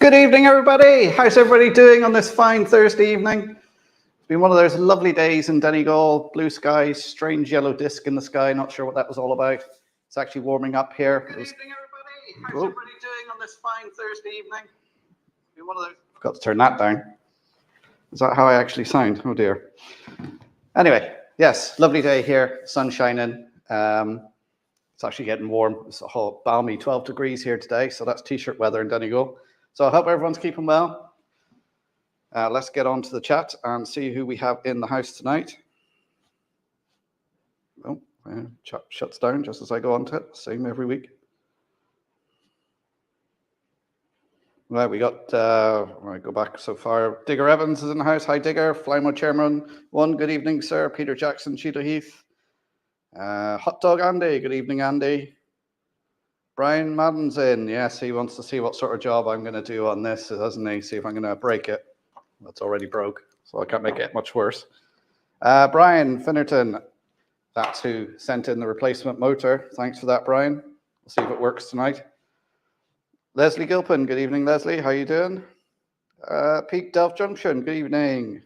Good evening, everybody. How's everybody doing on this fine Thursday evening? It's been one of those lovely days in Donegal. Blue skies, strange yellow disc in the sky. Not sure what that was all about. It's actually warming up here. Good evening, everybody. How's everybody doing on this fine Thursday evening? It's been one of those. Forgot to turn that down. Is that how I actually sound? Oh dear. Anyway, yes, lovely day here. Sun shining. It's actually getting warm. It's a whole balmy 12 degrees here today, so that's t-shirt weather in Donegal. So I hope everyone's keeping well. Let's get on to the chat and see who we have in the house tonight. Oh, chat shuts down just as I go on to it. Same every week. Right, we got, I go back so far. Digger Evans is in the house. Hi, Digger. Flymo Chairman 1, good evening, sir. Peter Jackson, Cheetah Heath. Hot Dog Andy, good evening, Andy. Brian Madden's in. Yes, he wants to see what sort of job I'm going to do on this, doesn't he? See if I'm going to break it. That's already broke, so I can't make it much worse. Brian Finnerton, that's who sent in the replacement motor. Thanks for that, Brian. We'll see if it works tonight. Leslie Gilpin, good evening, Leslie. How you doing? Pete Delph Junction, good evening.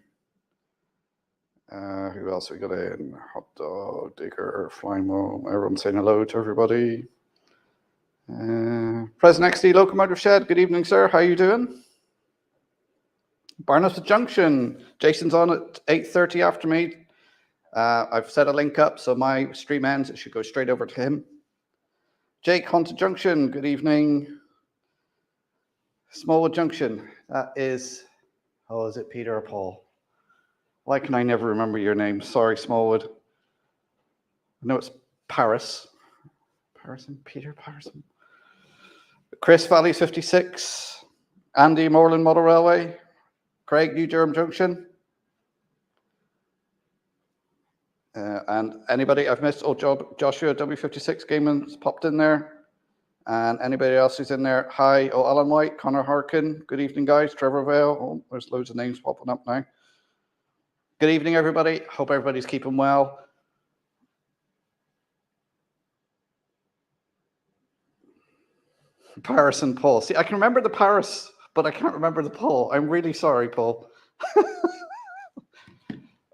Who else we got in? Hot Dog, Digger, Flymo. Everyone's saying hello to everybody. President XD Locomotive Shed, good evening, sir. How you doing? Barnett Junction, Jason's on at 8:30 after me. I've set a link up, so my stream ends. It should go straight over to him. Jake, Haunted Junction, good evening. Smallwood Junction, that is, oh, is it Peter or Paul? Why can I never remember your name? Sorry, Smallwood. No, it's Paris. Peter Patterson. Chris, Valley 56. Andy, Moreland Model Railway. Craig, New Durham Junction. And anybody I've missed? Oh, Joshua, W56 Gaiman's popped in there. And anybody else who's in there? Hi, oh, Alan White, Connor Harkin. Good evening, guys. Trevor Vale. Oh, there's loads of names popping up now. Good evening, everybody. Hope everybody's keeping well. Paris and Paul. See, I can remember the Paris, but I can't remember the Paul. I'm really sorry, Paul.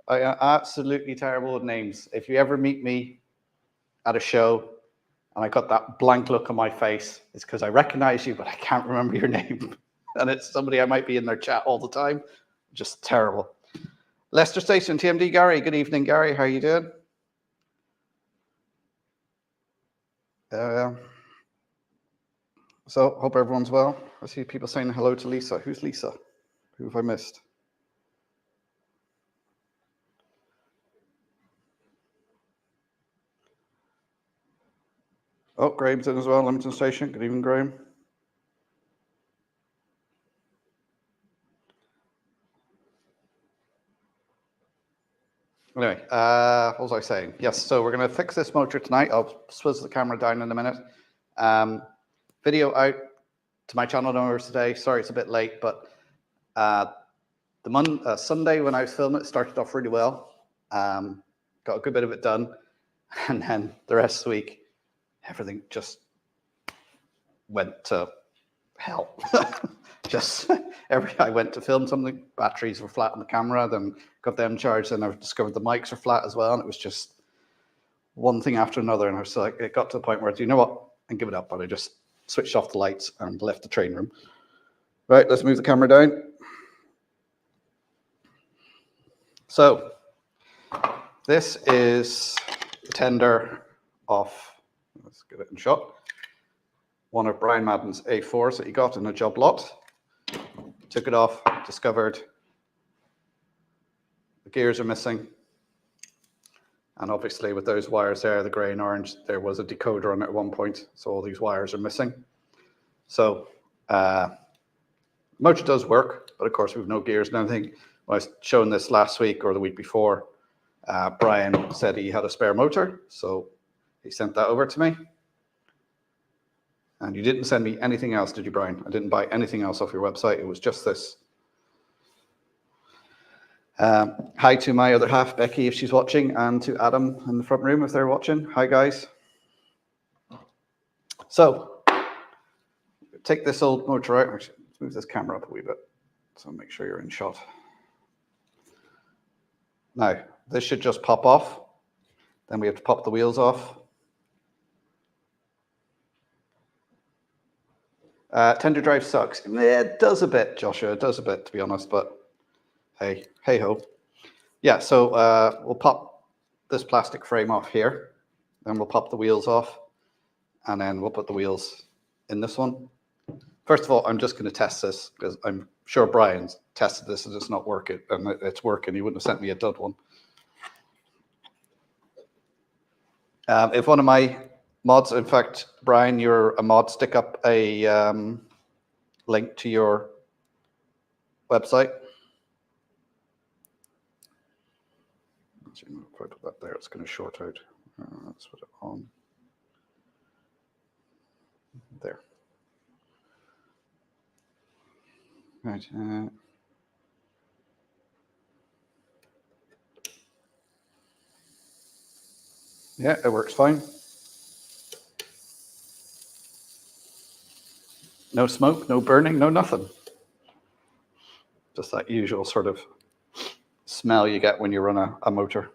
I am absolutely terrible with names. If you ever meet me at a show and I got that blank look on my face, it's because I recognize you, but I can't remember your name. And it's somebody I might be in their chat all the time. Just terrible. Leicester Station, TMD Gary. Good evening, Gary. How are you doing? So, hope everyone's well. I see people saying hello to Lisa. Who's Lisa? Who have I missed? Oh, Graham's in as well, Lemington Station. Good evening, Graham. Anyway, what was I saying? Yes, so we're going to fix this motor tonight. I'll swizz the camera down in a minute. Video out to my channel numbers today. Sorry, it's a bit late, but Sunday when I was filming it started off really well. Got a good bit of it done. And then the rest of the week, everything just went to hell. I went to film something, batteries were flat on the camera, then got them charged, and I discovered the mics are flat as well, and it was just one thing after another, and I was like, it got to the point where, you know what, and give it up, and I just switched off the lights and left the train room. Right, let's move the camera down. So, this is the tender of, let's get it in shot, one of Brian Madden's A4s that he got in a job lot. Took it off, discovered the gears are missing. And obviously with those wires there, the gray and orange, there was a decoder on it at one point. So all these wires are missing. So motor does work, but of course we've no gears and anything. When I was showing this last week or the week before, Brian said he had a spare motor. So he sent that over to me. And you didn't send me anything else, did you, Brian? I didn't buy anything else off your website. It was just this. Hi to my other half, Becky, if she's watching, and to Adam in the front room if they're watching. Hi, guys. So, take this old motor out. Let's move this camera up a wee bit, so make sure you're in shot. Now, this should just pop off. Then we have to pop the wheels off. Tender drive sucks. It does a bit, Joshua. It does a bit, to be honest, but hey ho. Yeah, so we'll pop this plastic frame off here. Then we'll pop the wheels off. And then we'll put the wheels in this one. First of all, I'm just going to test this because I'm sure Brian's tested this and it's not working. And it's working. He wouldn't have sent me a dud one. If one of my mods, in fact, Brian, you're a mod, stick up a link to your website. If I put that there, it's going to short out. Let's put it on. There. Right. Yeah, it works fine. No smoke, no burning, no nothing. Just that usual sort of smell you get when you run a motor.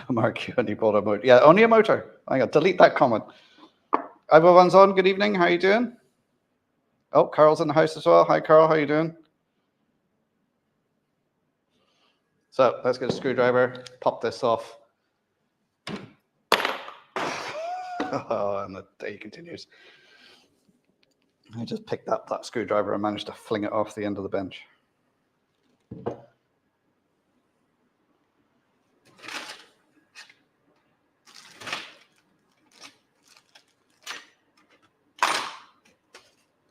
Mark, you only bought a motor. Yeah, only a motor. Hang on, delete that comment. Everyone's on. Good evening. How are you doing? Oh, Carl's in the house as well. Hi, Carl. How are you doing? So let's get a screwdriver, pop this off. Oh, and the day continues. I just picked up that screwdriver and managed to fling it off the end of the bench.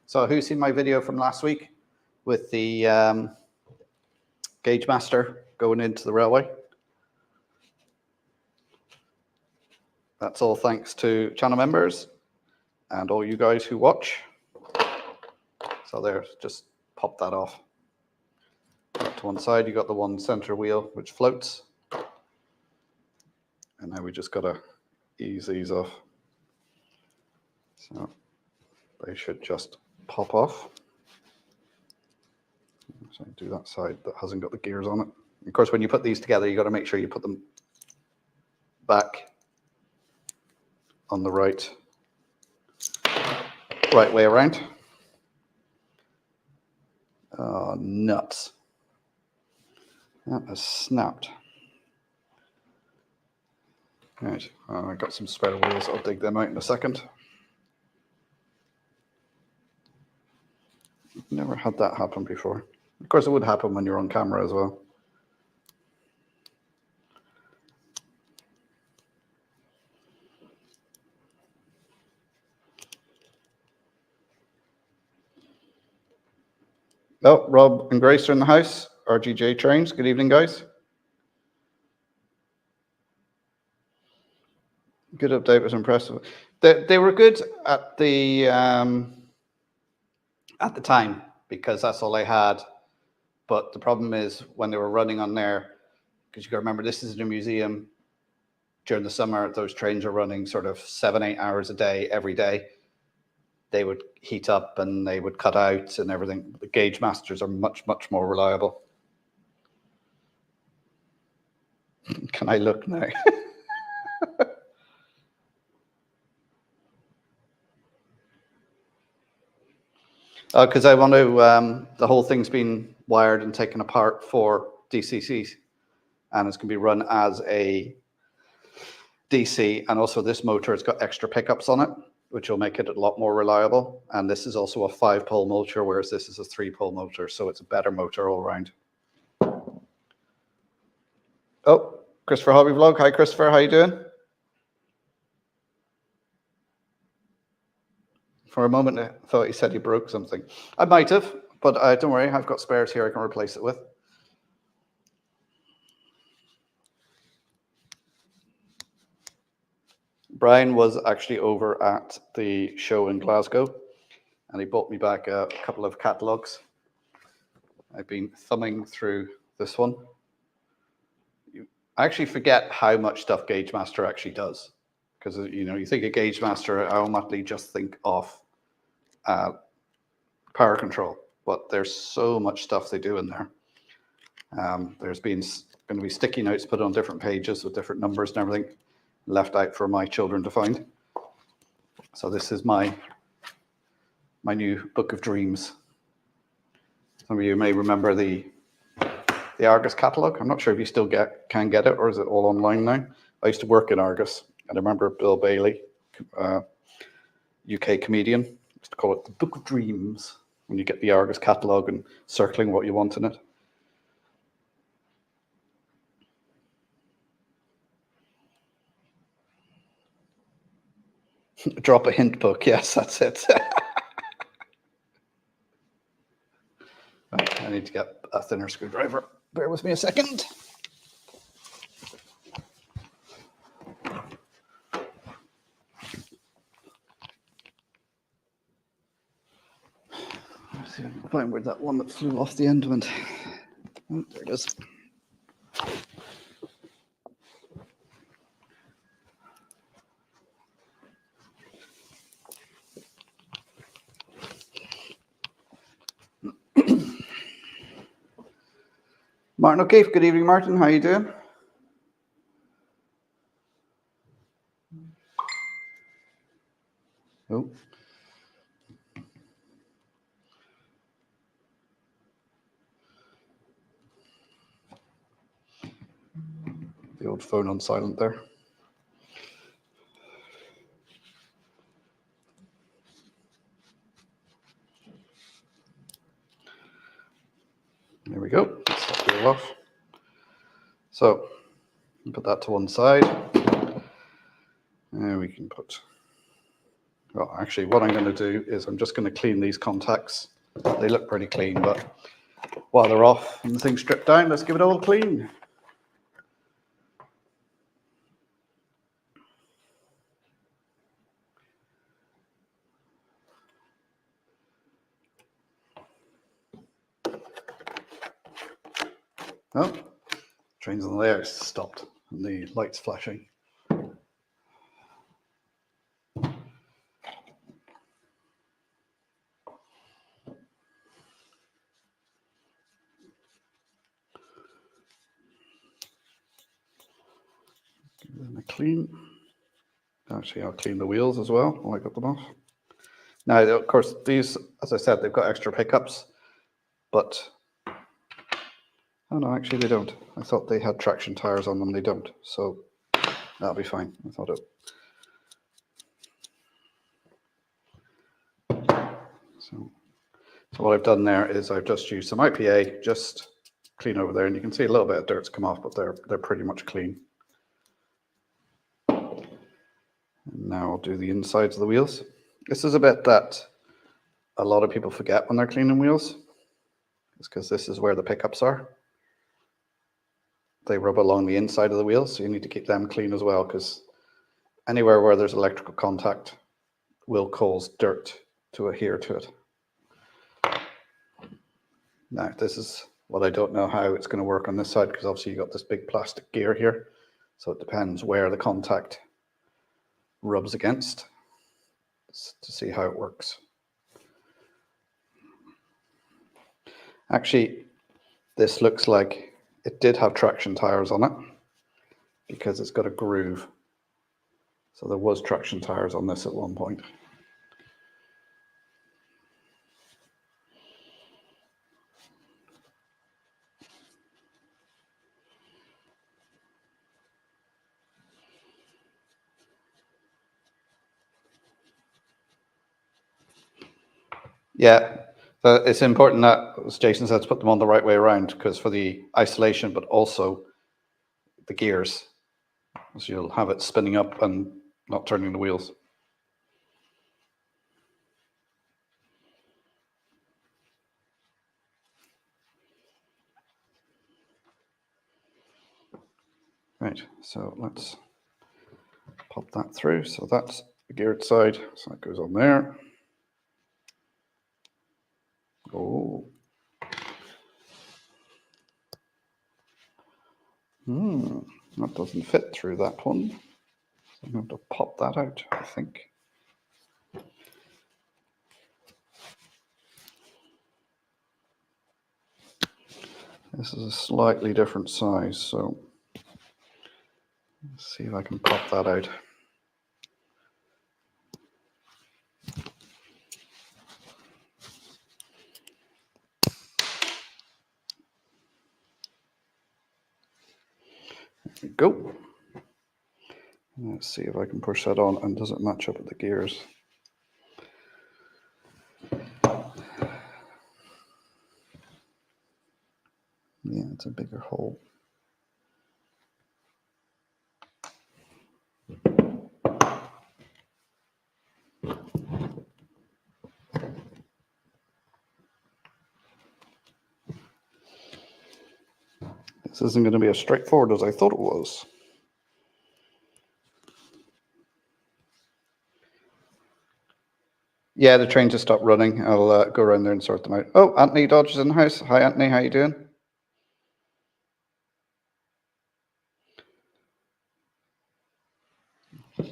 So who's seen my video from last week with the gauge master going into the railway? That's all thanks to channel members and all you guys who watch. So there, just pop that off. Put to one side, you got the one center wheel which floats. And now we just gotta ease these off. So they should just pop off. So do that side that hasn't got the gears on it. Of course, when you put these together, you got to make sure you put them back on the right way around. Oh, nuts. That has snapped. Right, I got some spare wheels. I'll dig them out in a second. Never had that happen before. Of course, it would happen when you're on camera as well. Oh, Rob and Grace are in the house. RGJ Trains. Good evening, guys. Good update. Was impressive. They were good at the time because that's all they had. But the problem is when they were running on there, because you got to remember this is in a museum. During the summer, those trains are running sort of 7-8 hours a day every day. They would heat up and they would cut out and everything. The gauge masters are much, much more reliable. Can I look now? Because I want to, the whole thing's been wired and taken apart for DCCs. And it's going to be run as a DC. And also this motor has got extra pickups on it, which will make it a lot more reliable. And this is also a 5-pole motor, whereas this is a 3-pole motor. So it's a better motor all around. Oh, Christopher Hobby Vlog. Hi, Christopher. How you doing? For a moment, I thought he said he broke something. I might have, but don't worry. I've got spares here I can replace it with. Brian was actually over at the show in Glasgow, and he bought me back a couple of catalogs. I've been thumbing through this one. I actually forget how much stuff Gauge Master actually does, because you know, you think of Gauge Master, I automatically just think of power control, but there's so much stuff they do in there. There's going to be sticky notes put on different pages with different numbers and everything, left out for my children to find. So this is my new book of dreams. Some of you may remember the Argus catalogue. I'm not sure if you still can get it, or is it all online now? I used to work in Argus, and I remember Bill Bailey, UK comedian, used to call it the Book of Dreams, when you get the Argus catalogue and circling what you want in it. Drop a hint book, yes, that's it. Right, I need to get a thinner screwdriver. Bear with me a second. Let's see if I can find where that one that flew off the end went. Oh, there it is. Martin O'Keefe, good evening, Martin. How are you doing? Oh. The old phone on silent there. There we go. Let's stop the wheel off. So, put that to one side. And we can put, well, actually what I'm going to do is I'm just going to clean these contacts. They look pretty clean, but while they're off and the thing's stripped down, let's give it all clean. Oh, trains on the air stopped and the light's flashing. Give them a clean. Actually, I'll clean the wheels as well while I got them off. Now, of course, these, as I said, they've got extra pickups, but oh no, actually they don't. I thought they had traction tires on them. They don't, so that'll be fine. I thought it. So what I've done there is I've just used some IPA, just clean over there, and you can see a little bit of dirt's come off, but they're pretty much clean. And now I'll do the insides of the wheels. This is a bit that a lot of people forget when they're cleaning wheels. It's because this is where the pickups are. They rub along the inside of the wheels, so you need to keep them clean as well, because anywhere where there's electrical contact will cause dirt to adhere to it. Now, this is what I don't know how it's going to work on this side, because obviously you've got this big plastic gear here, so it depends where the contact rubs against to see how it works. Actually, this looks like it did have traction tires on it because it's got a groove. So there was traction tires on this at one point. Yeah, it's important that, as Jason said, to put them on the right way around, because for the isolation, but also the gears, so you'll have it spinning up and not turning the wheels. Right, so let's pop that through. So that's the geared side, so that goes on there. Oh. That doesn't fit through that one. I'm going to pop that out, I think. This is a slightly different size, so let's see if I can pop that out. There we go. Let's see if I can push that on and does it match up with the gears. Yeah, it's a bigger hole. This isn't going to be as straightforward as I thought it was. Yeah, the train just stopped running. I'll go around there and sort them out. Oh, Anthony Dodge is in the house. Hi, Anthony. How you doing?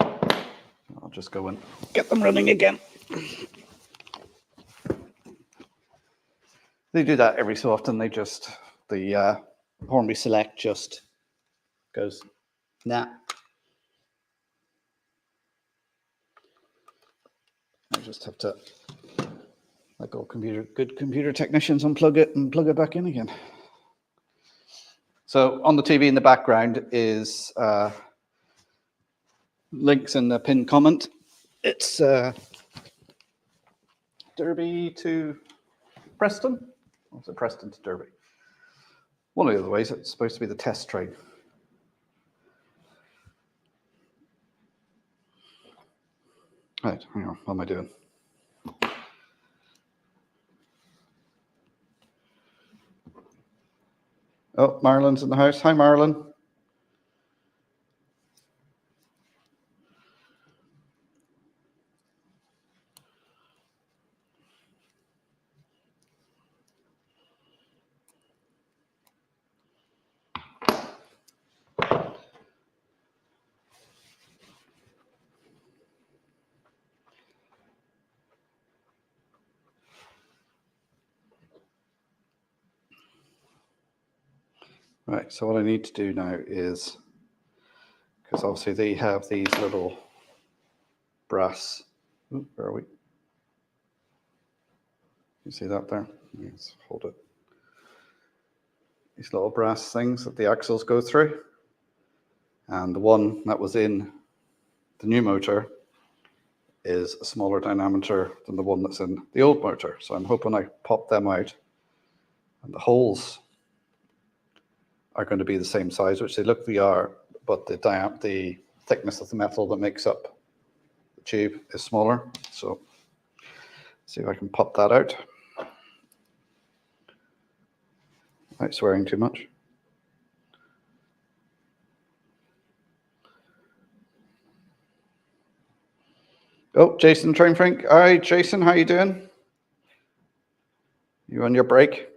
I'll just go and get them running again. They do that every so often. They just, the Hornby Select just goes, nah. I just have to, like all good computer technicians, unplug it and plug it back in again. So on the TV in the background is links in the pinned comment. It's Derby to Preston. Or is it Preston to Derby? One of the other ways, it's supposed to be the test train. Right, hang on, what am I doing? Oh, Marilyn's in the house. Hi, Marilyn. Right, so what I need to do now is, because obviously they have these little brass, where are we? You see that there? Let's hold it. These little brass things that the axles go through. And the one that was in the new motor is a smaller diameter than the one that's in the old motor. So I'm hoping I pop them out and the holes are going to be the same size, which they look they are, but the thickness of the metal that makes up the tube is smaller. So see if I can pop that out without swearing too much. Oh, Jason Train Frank. All right, Jason, how you doing? You on your break?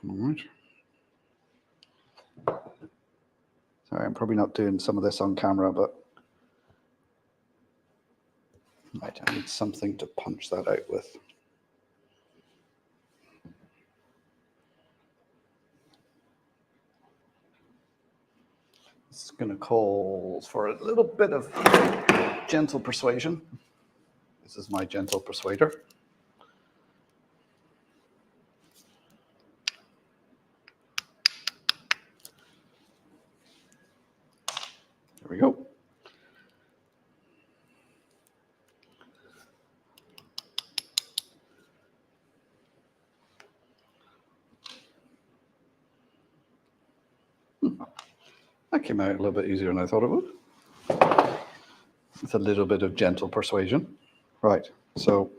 Come on, right. Sorry, I'm probably not doing some of this on camera, but right, I need something to punch that out with. It's going to call for a little bit of gentle persuasion. This is my gentle persuader. There we go. That came out a little bit easier than I thought it would. With a little bit of gentle persuasion. Right, so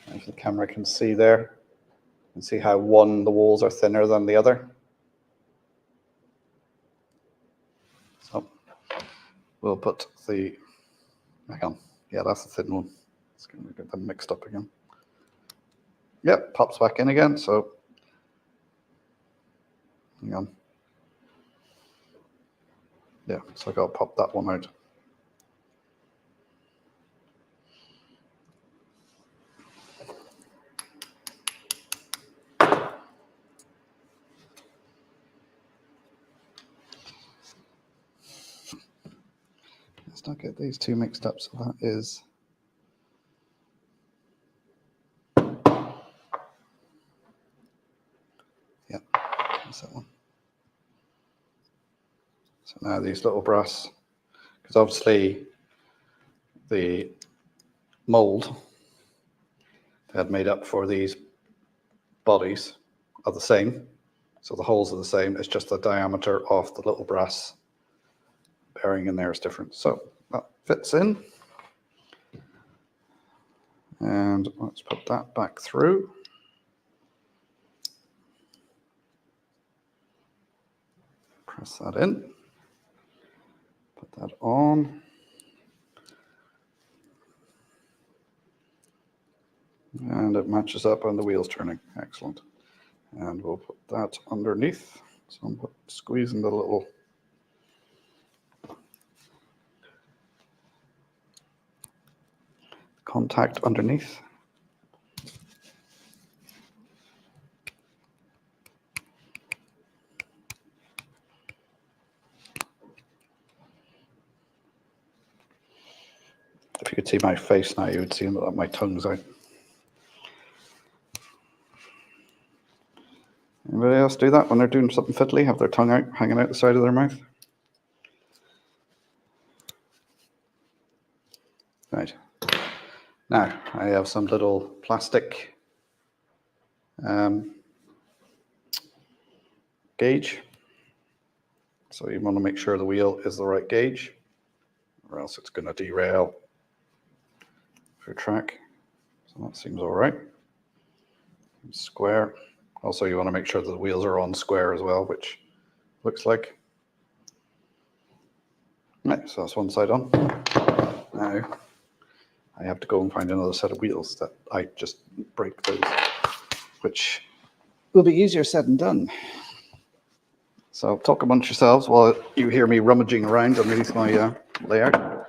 if the camera can see there, you can see how the walls are thinner than the other. So we'll put the, hang on, yeah, that's the thin one. It's going to get them mixed up again. Yep, pops back in again. So hang on. Yeah, so I got to pop that one out. Let's not get these two mixed up. So that is yeah, that's that one. So now these little brass, because obviously the mold they had made up for these bodies are the same. So the holes are the same. It's just the diameter of the little brass bearing in there is different. So that fits in. And let's put that back through. Press that in. Put that on. And it matches up and the wheel's turning. Excellent. And we'll put that underneath. So I'm squeezing the little contact underneath. If you could see my face now, you would see that my tongue's out. Anybody else do that when they're doing something fiddly? Have their tongue out, hanging out the side of their mouth? Right. Now, I have some little plastic gauge. So you want to make sure the wheel is the right gauge, or else it's going to derail your track. So that seems all right. Square. Also, you want to make sure that the wheels are on square as well, which looks like. Right, so that's one side on. Now, I have to go and find another set of wheels that I just break those, which will be easier said than done. So talk amongst yourselves while you hear me rummaging around underneath my layout.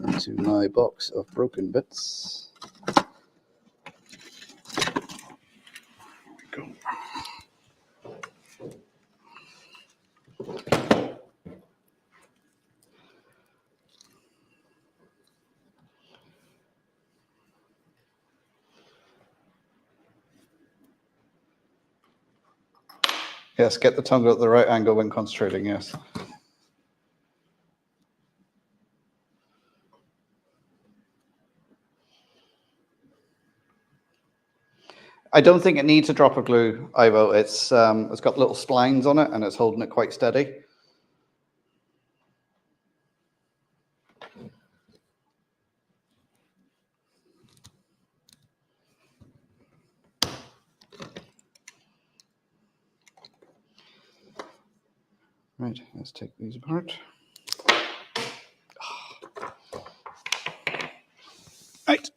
Into my box of broken bits. There we go. Yes, get the tongue at the right angle when concentrating, yes. I don't think it needs a drop of glue, Ivo. It's got little splines on it and it's holding it quite steady. Right, let's take these apart. Right.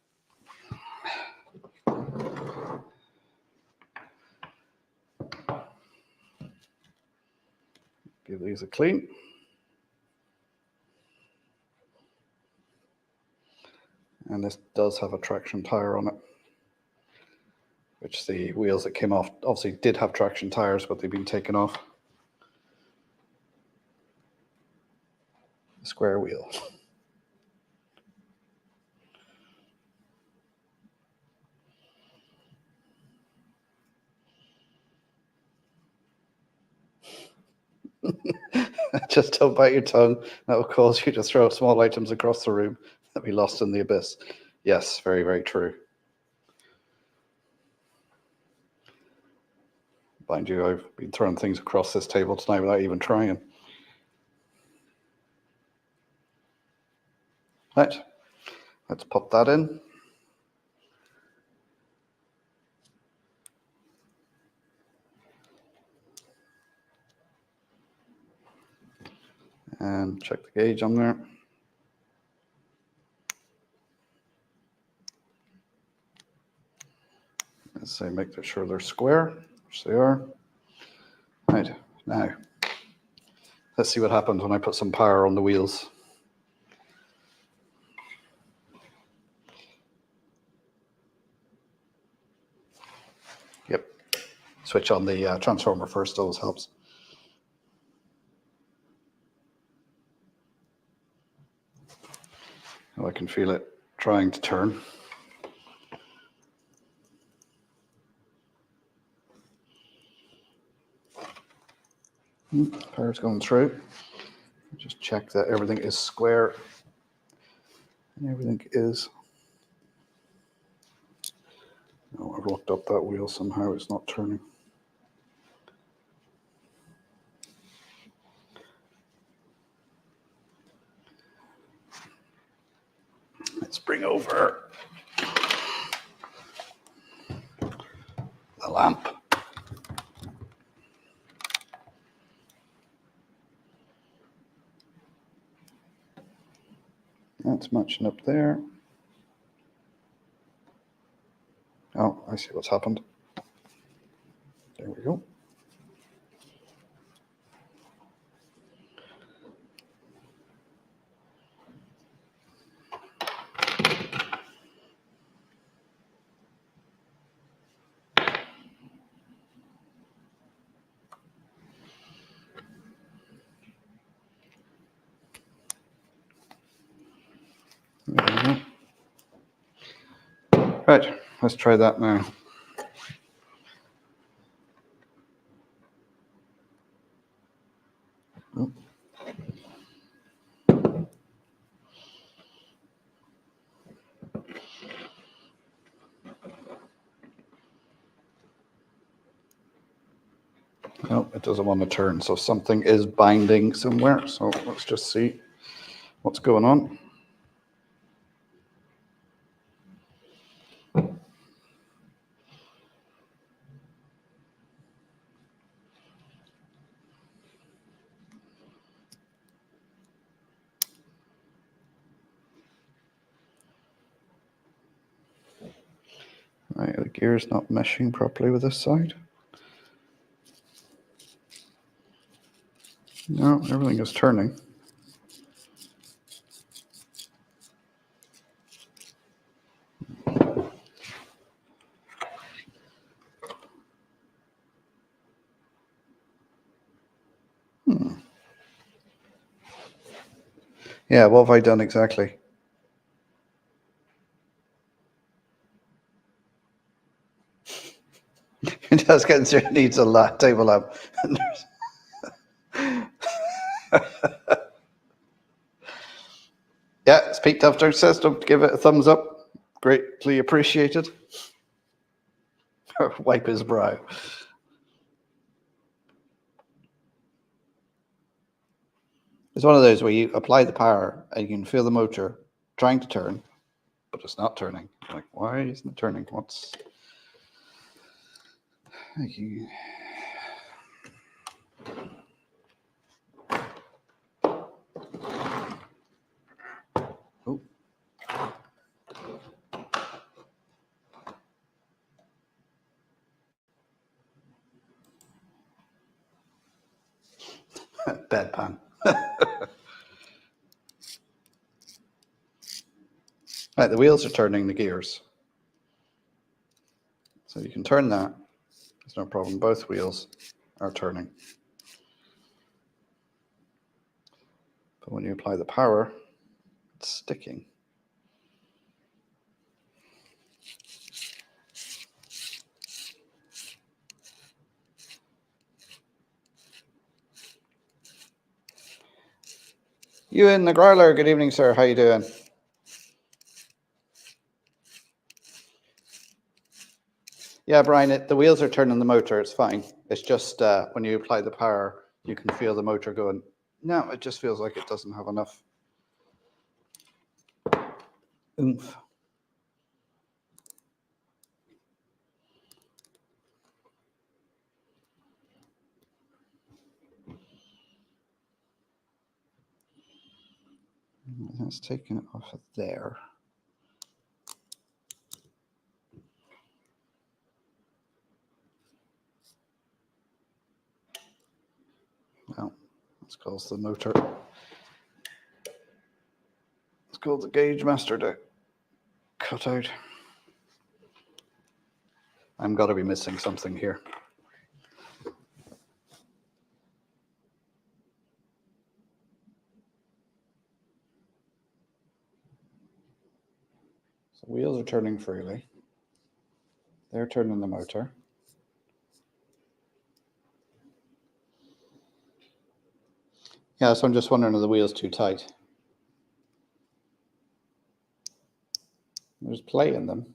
Give these a clean. And this does have a traction tire on it, which the wheels that came off obviously did have traction tires, but they've been taken off. The square wheel. Just don't bite your tongue. That will cause you to throw small items across the room that be lost in the abyss. Yes, very, very true. Mind you, I've been throwing things across this table tonight without even trying. Right, let's pop that in. And check the gauge on there. Let's say make sure they're square, which they are. Right, now, let's see what happens when I put some power on the wheels. Yep, switch on the transformer first, always helps. Oh, I can feel it trying to turn. Power's going through. Just check that everything is square. And everything is. Oh, I locked up that wheel somehow, it's not turning. Let's bring over the lamp. That's matching up there. Oh, I see what's happened. There we go. Right, let's try that now. Oh. No, it doesn't want to turn, so something is binding somewhere. So let's just see what's going on. Right, the gear's not meshing properly with this side. No, everything is turning. Yeah, what have I done exactly? It does get through, it needs a table lamp. Yeah, it's peaked after system. Give it a thumbs up. Greatly appreciated. Wipe his brow. It's one of those where you apply the power and you can feel the motor trying to turn, but it's not turning. You're like, why isn't it turning? What's... Oh. Bedpan. Right, the wheels are turning the gears. So you can turn that. There's no problem. Both wheels are turning. But when you apply the power, it's sticking. Ewan the Growler, good evening, sir. How you doing? Yeah, Brian, the wheels are turning the motor. It's fine. It's just when you apply the power, you can feel the motor going. No, it just feels like it doesn't have enough oomph. That's taking it off of there. Well, let's cause the motor. Let's call the gauge master to cut out. I'm got to be missing something here. So wheels are turning freely. They're turning the motor. Yeah, so I'm just wondering if the wheel's too tight. There's play in them.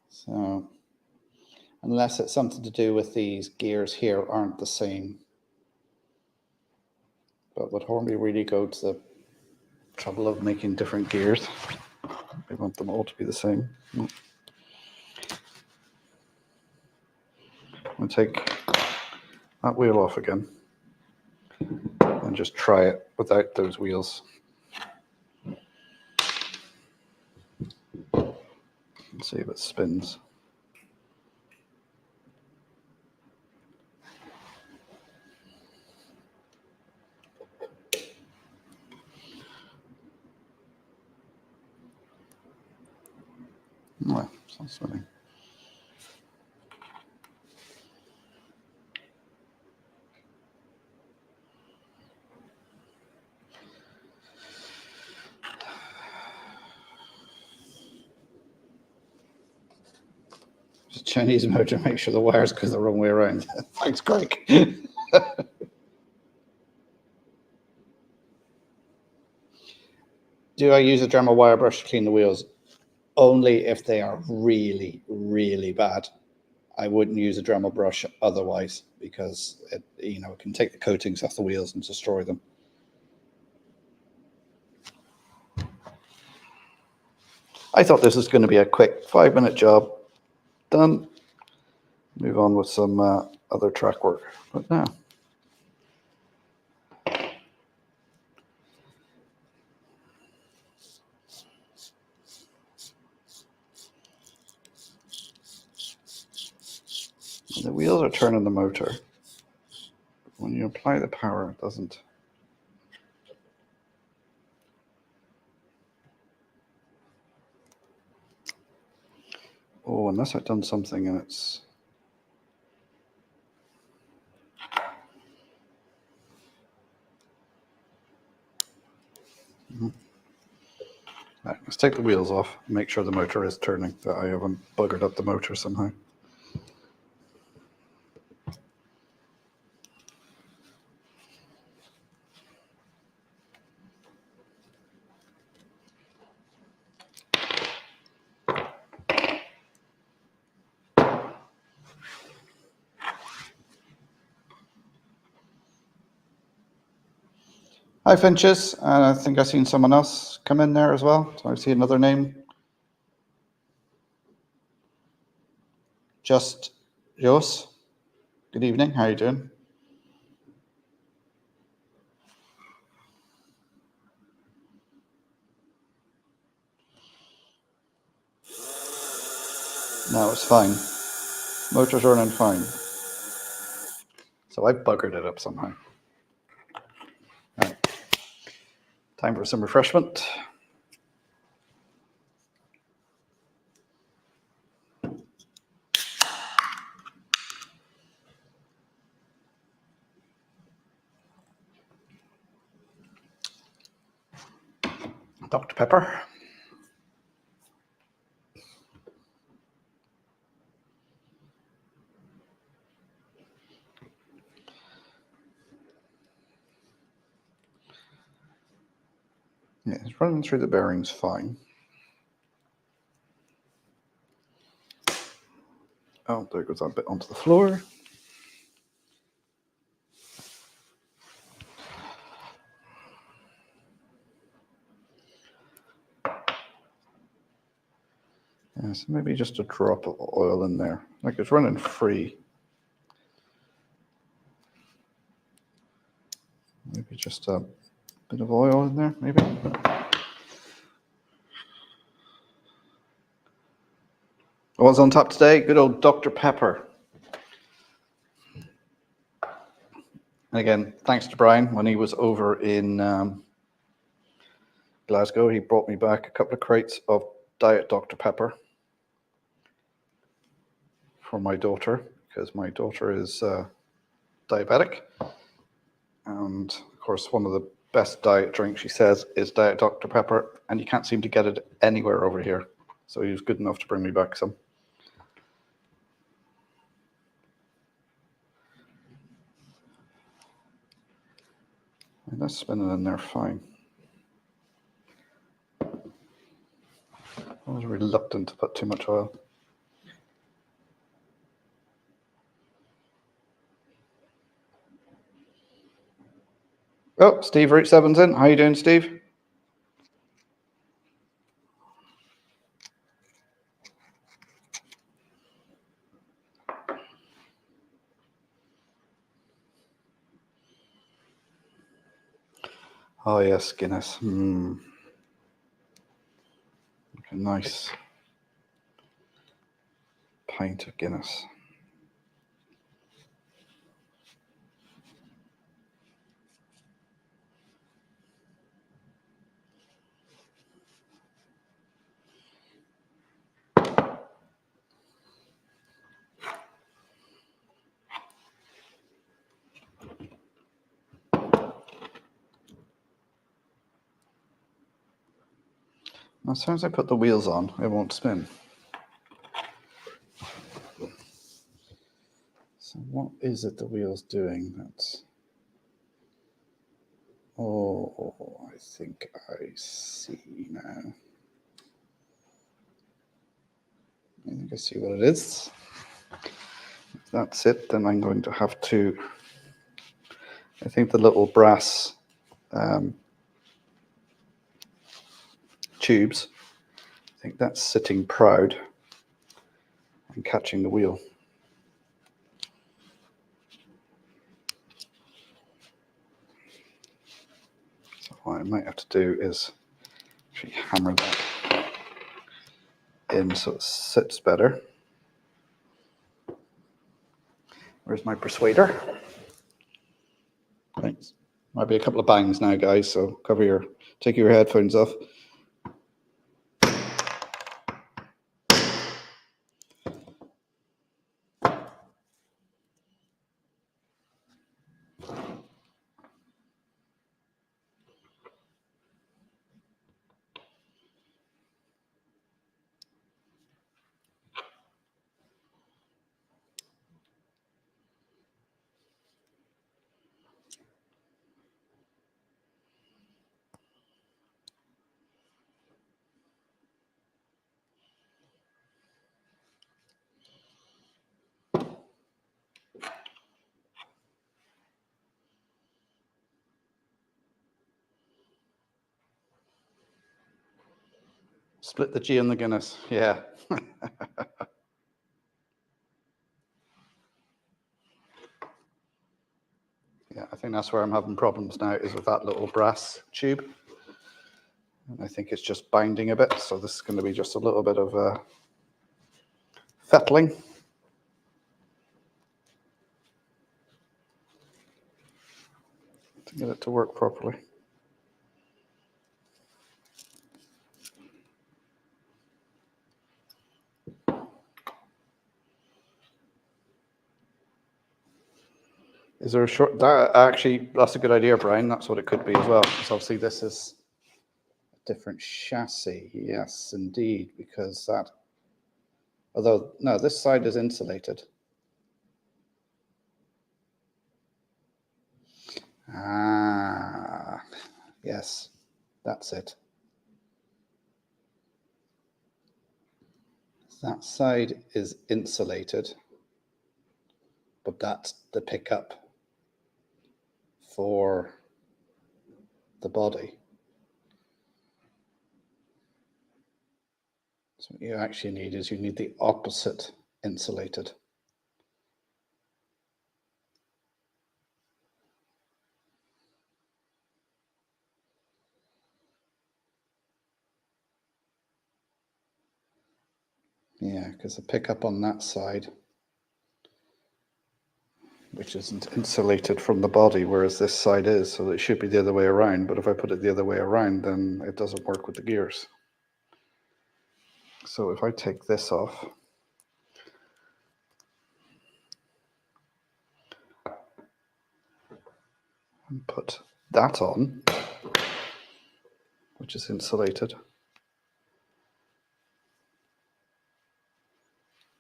So unless it's something to do with these gears here aren't the same. But would Hornby really go to the trouble of making different gears? They want them all to be the same. I'll take that wheel off again and just try it without those wheels. Let's see if it spins. No, it's not spinning. Just Chinese motor, make sure the wires go the wrong way around. Thanks, Greg. Do I use a Dremel wire brush to clean the wheels? Only if they are really, really bad. I wouldn't use a Dremel brush otherwise, because it, it can take the coatings off the wheels and destroy them. I thought this was going to be a quick 5-minute job. Done. Move on with some other track work, but no. The wheels are turning the motor. When you apply the power, it doesn't. Oh, unless I've done something and it's. Right, let's take the wheels off and make sure the motor is turning, that I haven't buggered up the motor somehow. Hi, Finches. And I think I've seen someone else come in there as well. So I see another name. Just Jos. Good evening. How are you doing? No, it's fine. Motor's running fine. So I buggered it up somehow. All right. Time for some refreshment. Dr. Pepper. Yeah, it's running through the bearings fine. Oh, there goes that bit onto the floor. Yeah, so maybe just a drop of oil in there. Like it's running free. Maybe just a Bit of oil in there, maybe. What's on top today? Good old Dr. Pepper. And again, thanks to Brian. When he was over in Glasgow, he brought me back a couple of crates of Diet Dr. Pepper for my daughter, because my daughter is diabetic. And of course, one of the best diet drinks, she says, is Diet Dr. Pepper, and you can't seem to get it anywhere over here. So he was good enough to bring me back some. And that's spinning in there fine. I was reluctant to put too much oil. Oh, Steve Root 7's in. How you doing, Steve? Oh yes, Guinness. A nice pint of Guinness. As soon as I put the wheels on, it won't spin. So what is it the wheel's doing? That's... Oh, I think I see now. I think I see what it is. If that's it, then I'm going to have to... I think the little brass tubes, I think that's sitting proud and catching the wheel. So what I might have to do is actually hammer that in so it sits better. Where's my persuader? Thanks. Might be a couple of bangs now, guys, so take your headphones off. Split the G on the Guinness, yeah. Yeah, I think that's where I'm having problems now, is with that little brass tube. And I think it's just binding a bit, so this is going to be just a little bit of fettling. To get it to work properly. Is there a short... Actually, that's a good idea, Brian. That's what it could be as well. Because obviously this is a different chassis. Yes, indeed, because that... Although, no, this side is insulated. Ah, yes, that's it. That side is insulated, but that's the pickup for the body. So what you actually need is you need the opposite insulated. Yeah, because the pickup on that side, which isn't insulated from the body, whereas this side is, so it should be the other way around. But if I put it the other way around, then it doesn't work with the gears. So if I take this off, and put that on, which is insulated,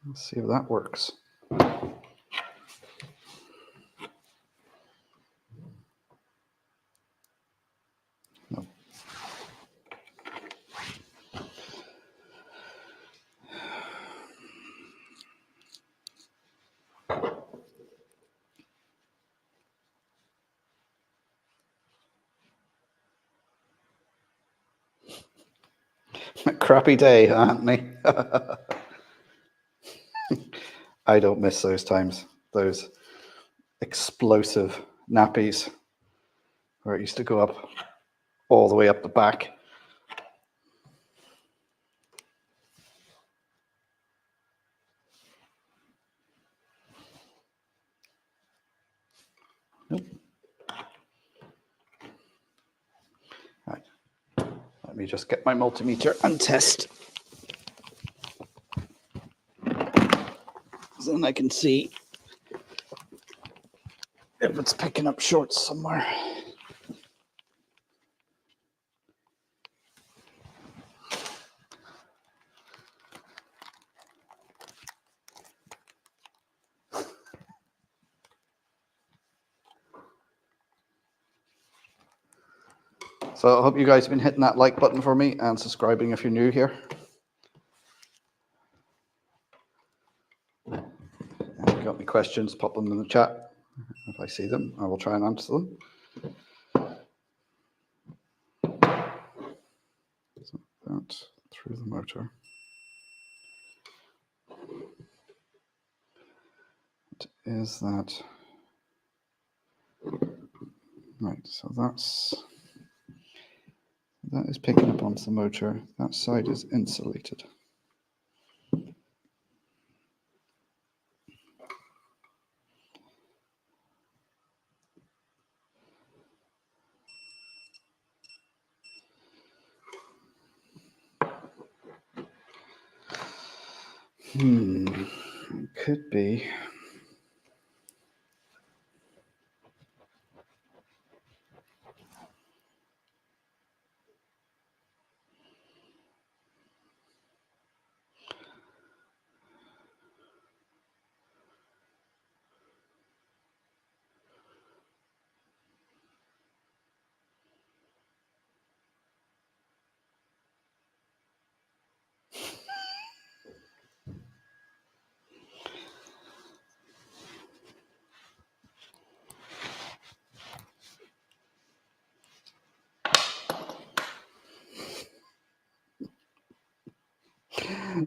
let's see if that works. No. A crappy day, Anthony. I don't miss those times, those explosive nappies where it used to go up all the way up the back. Nope. Right. Let me just get my multimeter and test. So then I can see if it's picking up shorts somewhere. So I hope you guys have been hitting that like button for me and subscribing if you're new here. And if you've got any questions, pop them in the chat. If I see them, I will try and answer them. So that through the motor. What is that? Right, so that is picking up onto the motor. That side is insulated. Could be.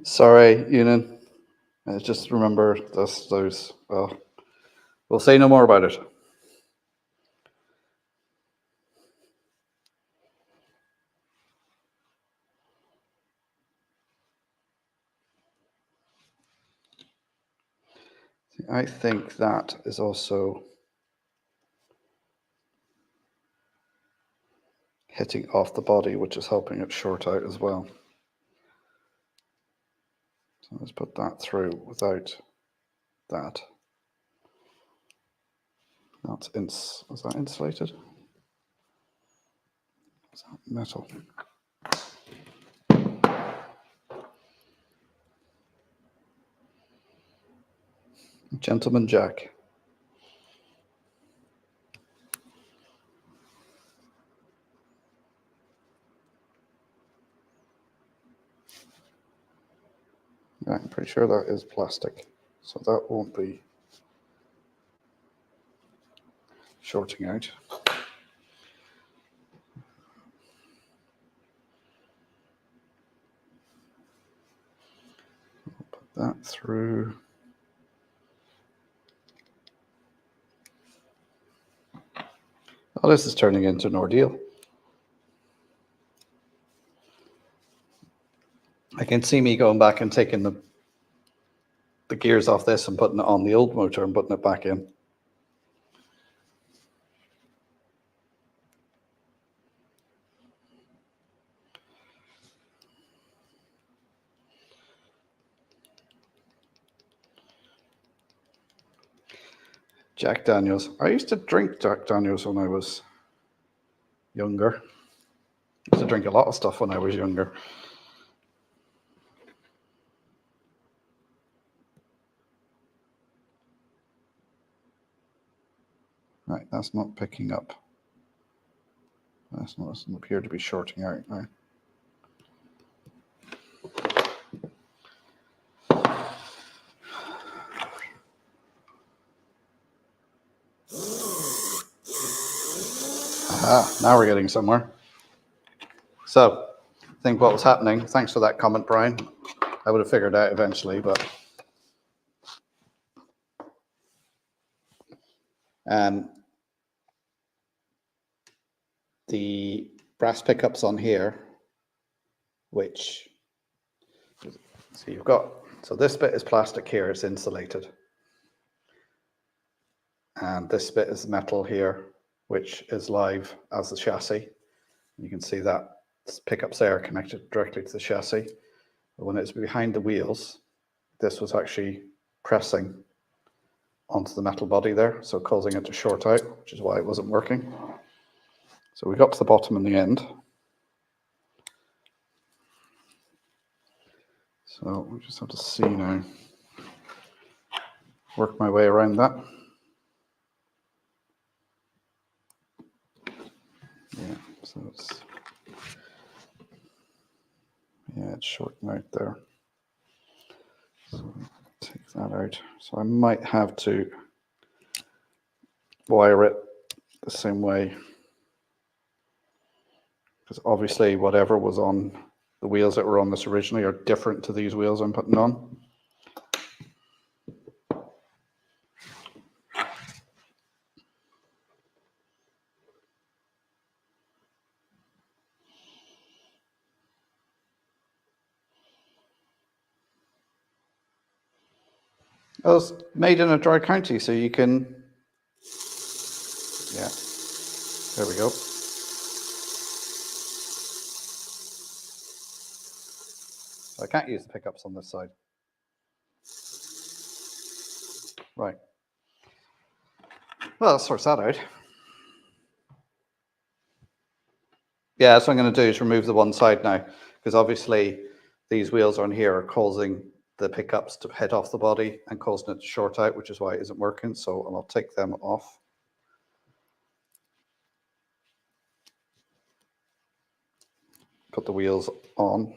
Sorry, Ewan. Just remember those. Well, we'll say no more about it. I think that is also hitting off the body, which is helping it short out as well. So let's put that through without that. Is that insulated? Is that metal? Gentleman Jack. Yeah, I'm pretty sure that is plastic, so that won't be shorting out. Put that through. Oh, this is turning into an ordeal. I can see me going back and taking the the gears off this and putting it on the old motor and putting it back in. Jack Daniels. I used to drink Jack Daniels when I was younger. I used to drink a lot of stuff when I was younger. Right, that's not picking up. Doesn't appear to be shorting out now. Aha, now we're getting somewhere. So, I think what was happening, thanks for that comment, Brian. I would have figured out eventually, but the brass pickups on here, which, so you've got, so this bit is plastic here, it's insulated. And this bit is metal here, which is live as the chassis. You can see that pickups there connected directly to the chassis. But when it's behind the wheels, this was actually pressing onto the metal body there, so causing it to short out, which is why it wasn't working. So we got to the bottom in the end. So we just have to see now, work my way around that. Yeah, so it's, yeah, it's shorting out there. So take that out. So I might have to wire it the same way, because obviously whatever was on the wheels that were on this originally are different to these wheels I'm putting on. It was made in a dry county, so you can, yeah, there we go. I can't use the pickups on this side. Right. Well, that sorts that out. Yeah, that's what I'm going to do is remove the one side now, because obviously these wheels on here are causing the pickups to head off the body and causing it to short out, which is why it isn't working. So I'll take them off. Put the wheels on.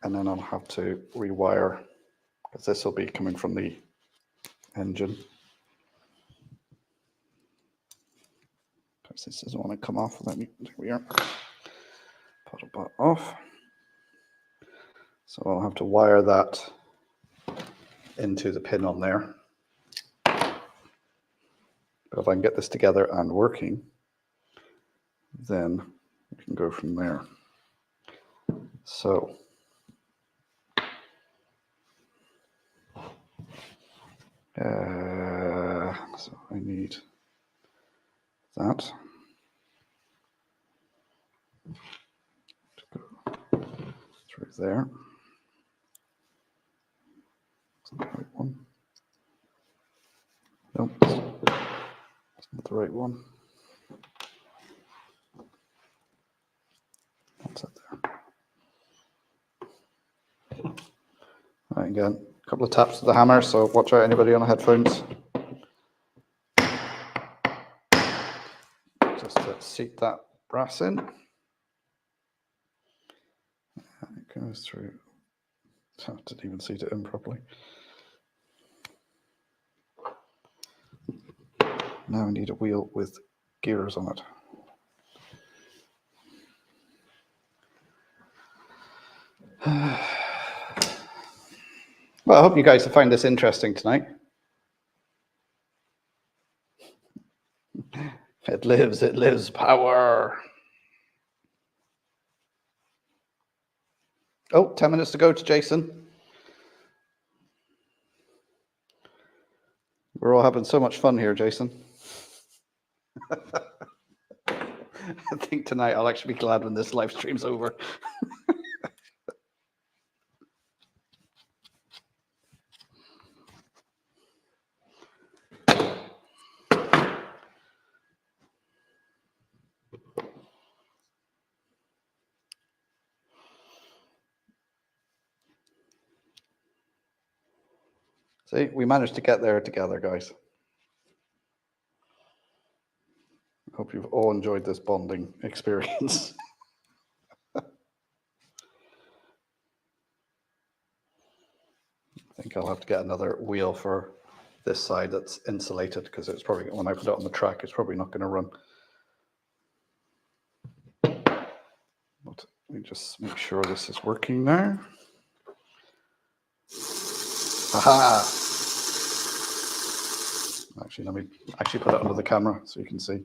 And then I'll have to rewire, because this will be coming from the engine. Perhaps this doesn't want to come off. Let me, there we are. Put it off. So I'll have to wire that into the pin on there. But if I can get this together and working, then we can go from there. So so I need that to go through there. Is that the right one? Nope, that's not the right one. That's it there. Right, again, a couple of taps with the hammer, so watch out anybody on the headphones. Just to seat that brass in. And it goes through. I didn't even seat it in properly. Now I need a wheel with gears on it. Well, I hope you guys have found this interesting tonight. It lives power. Oh, 10 minutes to go to Jason. We're all having so much fun here, Jason. I think tonight I'll actually be glad when this live stream's over. See, we managed to get there together, guys. Hope you've all enjoyed this bonding experience. I think I'll have to get another wheel for this side that's insulated, because it's probably, when I put it on the track, it's probably not going to run. But let me just make sure this is working now. Aha! Actually, let me actually put it under the camera so you can see.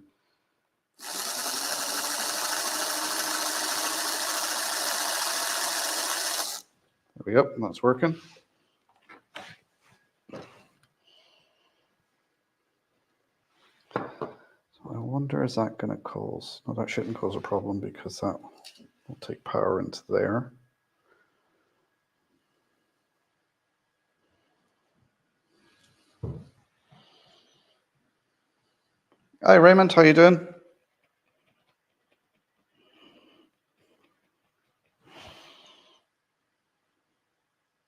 There we go, that's working. So I wonder, is that going to cause, no, that shouldn't cause a problem, because that will take power into there. Hi Raymond, how you doing?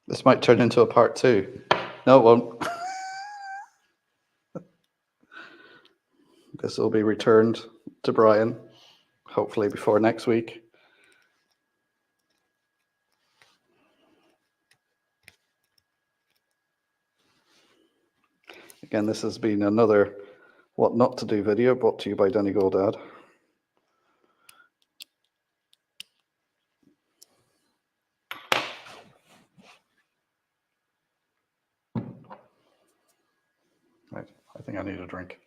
This might turn into a part 2. No, it won't. This will be returned to Brian, hopefully before next week. Again, this has been another what not to do video brought to you by Donegal Dad. Right, I think I need a drink.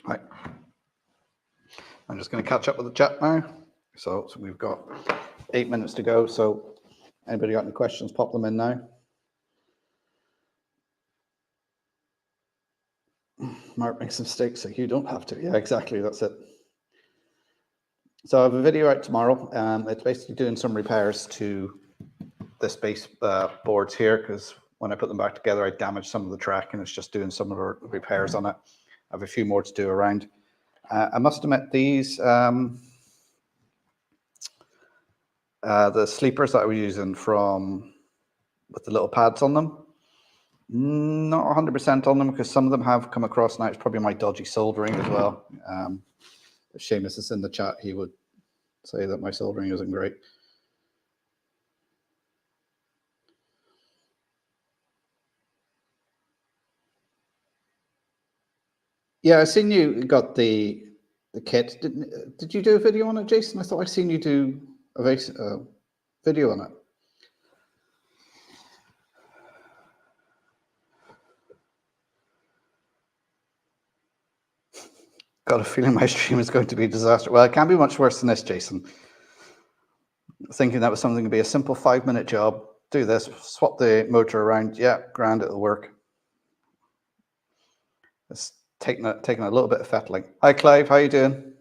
Right. I'm just going to catch up with the chat now. So we've got 8 minutes to go. So anybody got any questions, pop them in now. Mark makes mistakes so you don't have to. Yeah, exactly. That's it. So I have a video out tomorrow. It's basically doing some repairs to this base boards here, because when I put them back together, I damaged some of the track, and it's just doing some of the repairs on it. I have a few more to do around. I must admit, these the sleepers that I was using from with the little pads on them, not 100% on them, because some of them have come across now. It's probably my dodgy soldering as well. If Seamus is in the chat, he would say that my soldering isn't great. Yeah, I seen you got the kit. Did you do a video on it, Jason? I thought I seen you do a video on it. Got a feeling my stream is going to be a disaster. Well, it can't be much worse than this, Jason. Thinking that was something to be a simple 5-minute job. Do this, swap the motor around. Yeah, grand, it'll work. It's taking a little bit of fettling. Hi, Clive. How you doing?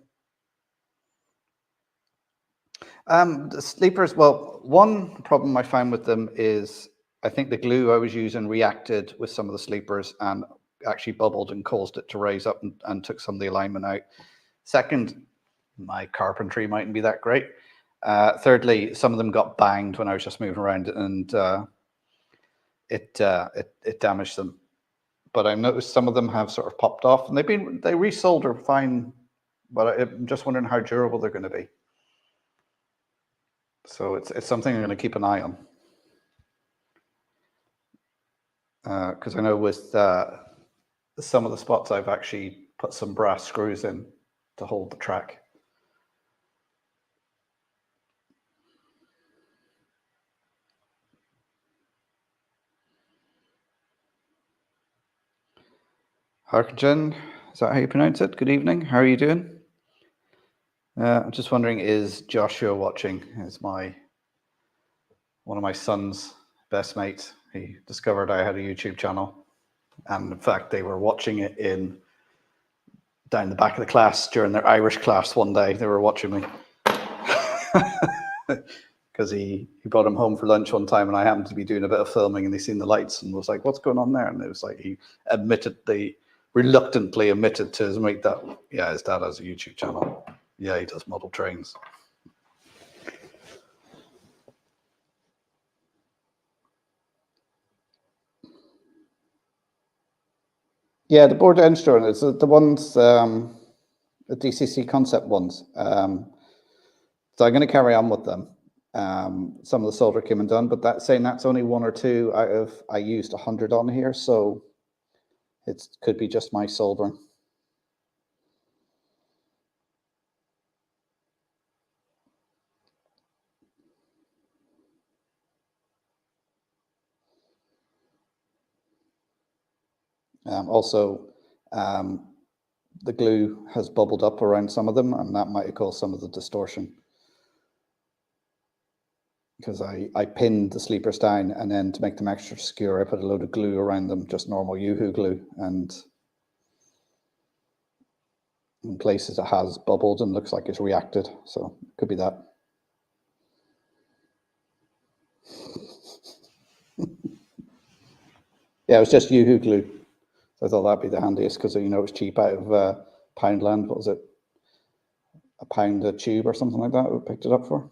The sleepers. Well, one problem I found with them is I think the glue I was using reacted with some of the sleepers and actually bubbled and caused it to raise up and took some of the alignment out. Second, my carpentry mightn't be that great. Thirdly, some of them got banged when I was just moving around, and it damaged them. But I've noticed some of them have sort of popped off, and they resolder fine. But I'm just wondering how durable they're going to be. So it's something I'm going to keep an eye on. Because I know with some of the spots I've actually put some brass screws in to hold the track. Harkingen, is that how you pronounce it? Good evening. How are you doing? I'm just wondering, is Joshua watching? Is one of my son's best mates. He discovered I had a YouTube channel, and in fact, they were watching it down the back of the class during their Irish class one day. They were watching me because he brought him home for lunch one time, and I happened to be doing a bit of filming, and they seen the lights and was like, "What's going on there?" And it was like he reluctantly admitted to his mate that, yeah, his dad has a YouTube channel. Yeah, he does model trains. Yeah, the board engine is the ones, the DCC concept ones. So I'm going to carry on with them. Some of the solder came and done, but that's only one or two out of, I used 100 on here, so it could be just my soldering. Also, the glue has bubbled up around some of them, and that might have caused some of the distortion. Because I pinned the sleepers down, and then to make them extra secure, I put a load of glue around them, just normal Yoo-hoo glue, and in places it has bubbled and looks like it's reacted, so it could be that. Yeah, it was just Yoo-hoo glue. So I thought that'd be the handiest because, you know, it was cheap out of Poundland. What was it? £1 a tube or something like that we picked it up for.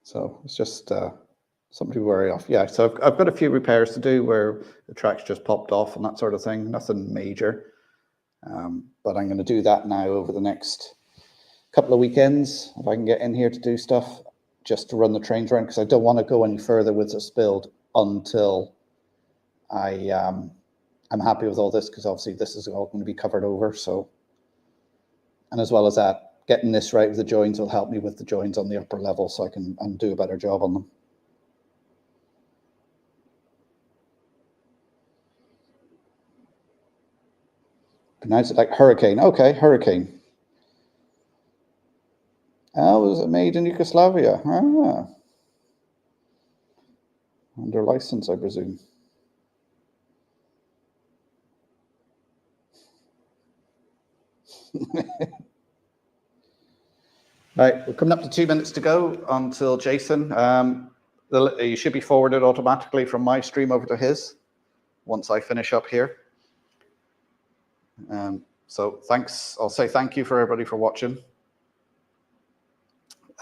So it's just something to worry off. Yeah, so I've got a few repairs to do where the track's just popped off and that sort of thing. Nothing major. But I'm going to do that now over the next couple of weekends, if I can get in here to do stuff, just to run the trains around, because I don't want to go any further with this build until I'm happy with all this, because obviously this is all going to be covered over. So, and as well as that, getting this right with the joins will help me with the joins on the upper level, so I can do a better job on them. Pronounce it like hurricane. Okay, hurricane. Oh, was it made in Yugoslavia? Ah. Under license, I presume. Right, we're coming up to 2 minutes to go until Jason. You should be forwarded automatically from my stream over to his once I finish up here. So thanks. I'll say thank you for everybody for watching.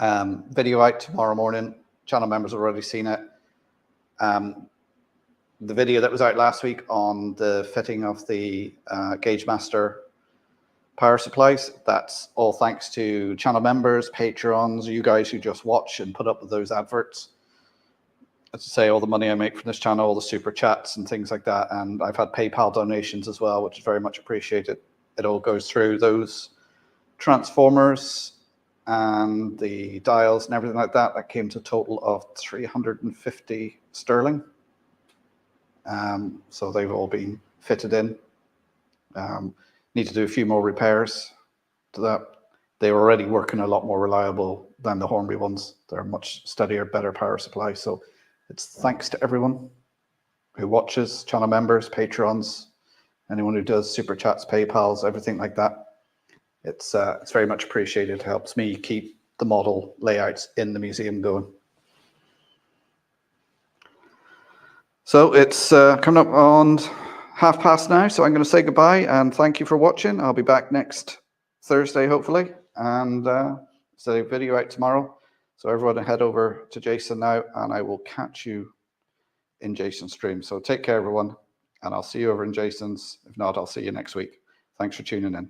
Video out tomorrow morning. Channel members have already seen it. The video that was out last week on the fitting of the Gauge Master power supplies, that's all thanks to channel members, patrons, you guys who just watch and put up with those adverts. As I say, all the money I make from this channel, all the super chats and things like that, and I've had PayPal donations as well, which is very much appreciated. It all goes through those transformers and the dials and everything like that. That came to a total of 350 sterling. So they've all been fitted in. Need to do a few more repairs to that. They're already working a lot more reliable than the Hornby ones. They're much steadier, better power supply. So it's thanks to everyone who watches, channel members, patrons, anyone who does super chats, PayPals, everything like that. It's very much appreciated. It helps me keep the model layouts in the museum going. So it's coming up on past now, so I'm going to say goodbye and thank you for watching. I'll be back next Thursday, hopefully, and so video out tomorrow. So everyone head over to Jason now, and I will catch you in Jason's stream. So take care, everyone, and I'll see you over in Jason's. If not, I'll see you next week. Thanks for tuning in.